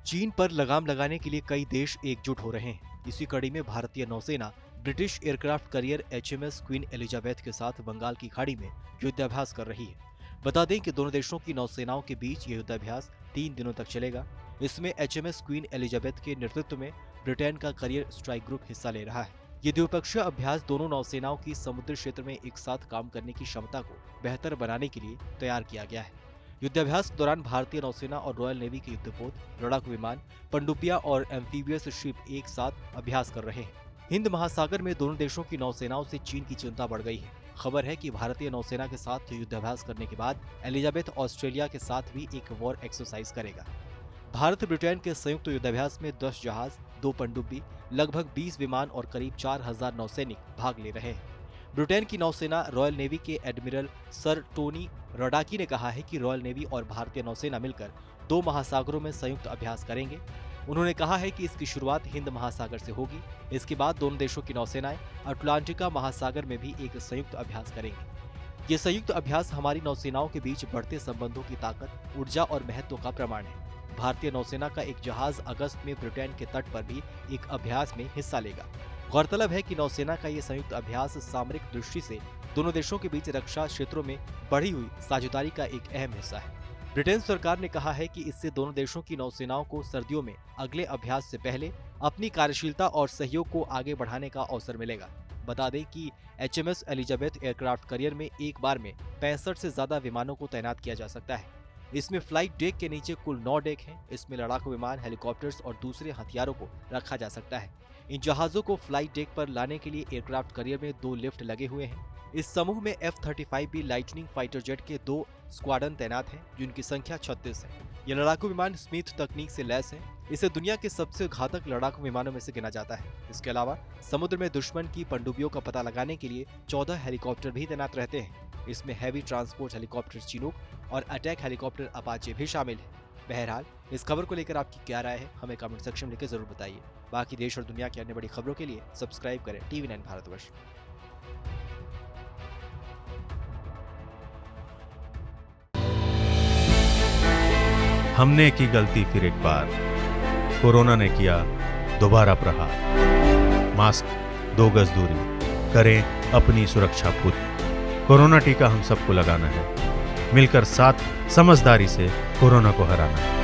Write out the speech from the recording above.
चीन पर लगाम लगाने के लिए कई देश एकजुट हो रहे हैं। इसी कड़ी में भारतीय नौसेना British aircraft carrier HMS queen Elizabeth के साथ बंगाल की खाड़ी में युद्धाभ्यास कर रही है। बता दें कि दोनों देशों की नौसेनाओं के बीच ये युद्धाभ्यास 3 दिनों तक चलेगा। इसमें HMS क्वीन एलिजाबेथ के नेतृत्व में ब्रिटेन का करियर स्ट्राइक ग्रुप हिस्सा ले रहा है। ये द्विपक्षीय अभ्यास दोनों नौसेनाओं की समुद्री क्षेत्र में एक साथ काम करने की क्षमता को बेहतर बनाने के लिए तैयार किया गया है। युद्धाभ्यास के दौरान भारतीय नौसेना और रॉयल नेवी के युद्धपोत, लड़ाकू विमान, पनडुब्बियां और एम्फीबियस शिप एक साथ अभ्यास कर रहे हैं। हिंद महासागर में दोनों देशों की नौसेनाओं से चीन की चिंता बढ़ गई है। खबर है कि भारतीय नौसेना के साथ युद्धाभ्यास करने के बाद एलिजाबेथ ऑस्ट्रेलिया के साथ भी एक वॉर एक्सरसाइज करेगा। भारत ब्रिटेन के संयुक्त युद्धाभ्यास में 10 जहाज, 2 पनडुब्बी, लगभग 20 विमान और करीब 4000 नौसैनिक भाग ले रहे हैं। ब्रिटेन की नौसेना रॉयल नेवी के एडमिरल सर टोनी रडाकी ने कहा है कि रॉयल नेवी और भारतीय नौसेना मिलकर 2 महासागरों में संयुक्त अभ्यास करेंगे। उन्होंने कहा है कि इसकी शुरुआत हिंद महासागर से होगी। इसके बाद दोनों देशों की नौसेनाएं अटलांटिका महासागर में भी एक संयुक्त अभ्यास करेंगी। ये संयुक्त अभ्यास हमारी नौसेनाओं के बीच बढ़ते संबंधों की ताकत, ऊर्जा और महत्व का प्रमाण है। भारतीय नौसेना का एक जहाज अगस्त में ब्रिटेन के तट पर भी एक अभ्यास में हिस्सा लेगा। गौरतलब है कि नौसेना का ये संयुक्त अभ्यास सामरिक दृष्टि से दोनों देशों के बीच रक्षा क्षेत्रों में बढ़ी हुई साझेदारी का एक अहम हिस्सा है। ब्रिटेन सरकार ने कहा है कि इससे दोनों देशों की नौसेनाओं को सर्दियों में अगले अभ्यास से पहले अपनी कार्यशीलता और सहयोग को आगे बढ़ाने का अवसर मिलेगा। बता दें कि HMS एलिजाबेथ एयरक्राफ्ट करियर में एक बार में 65 से ज्यादा विमानों को तैनात किया जा सकता है। इसमें फ्लाइट डेक के नीचे कुल 9 डेक हैं। इसमें लड़ाकू विमान, हेलीकॉप्टर्स और दूसरे हथियारों को रखा जा सकता है। इन जहाजों को फ्लाइट डेक पर लाने के लिए एयरक्राफ्ट करियर में 2 लिफ्ट लगे हुए हैं। इस समूह में F-35B लाइटनिंग फाइटर जेट के 2 स्क्वाड्रन तैनात हैं, जिनकी संख्या 36 है। ये लड़ाकू विमान स्मिथ तकनीक से लैस है। इसे दुनिया के सबसे घातक लड़ाकू विमानों में से गिना जाता है। इसके अलावा समुद्र में दुश्मन की पनडुब्बियों का पता लगाने के लिए 14 हेलीकॉप्टर भी तैनात रहते हैं। इसमें हैवी ट्रांसपोर्ट हेलीकॉप्टर चिनूक और अटैक हेलीकॉप्टर अपाचे भी शामिल है। बहरहाल, इस खबर को लेकर आपकी क्या राय है, हमें कमेंट सेक्शन में लिखकर जरूर बताइए। बाकी देश और दुनिया की अन्य बड़ी खबरों के लिए सब्सक्राइब करें TV9 भारतवर्ष। हमने की गलती फिर एक बार, कोरोना ने किया दोबारा प्रहार। मास्क, 2 गज दूरी, करें अपनी सुरक्षा पूरी। कोरोना टीका हम सबको लगाना है, मिलकर साथ समझदारी से कोरोना को हराना है।